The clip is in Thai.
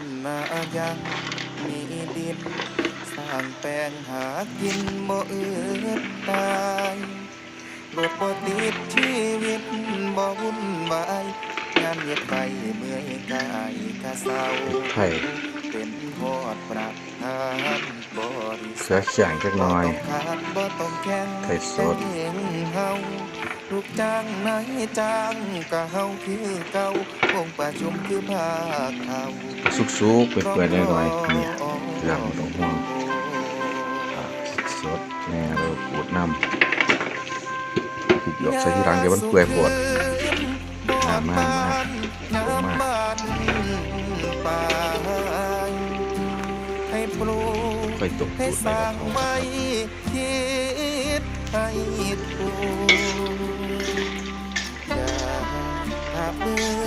ำนายังมีดินสร้างแปลงหากินบ่อืดตายรถบ่ติดชีวิตบ่วุ่นวายงานเฮ็ดไปเมื่อยกายกะเศร้าไข่เป็นพอดประทานบริเสืสุทธิ์อเขียงจักหน่อยบ่ต้องขาดบ่ต้องแข่งไข่สดแต่เองเฮาลูกจ้างนายจ้างก็เฮาคือเก่าวงประชุมคือภาคเขา สุกๆเปื่อยๆหน่อยๆเนี่ยเครื่องบ่ต้องห่วงผักสดแน่เราขูดน้ำถูกหยอกใส่ที่หลังเดี๋ยวมันเปื่อยโพดมาลงมาป่าให้ปลูกค่อยตกให้ตูดสใบร้ากะเพรางไว้คิดให้ถูกอย่าหาเบื่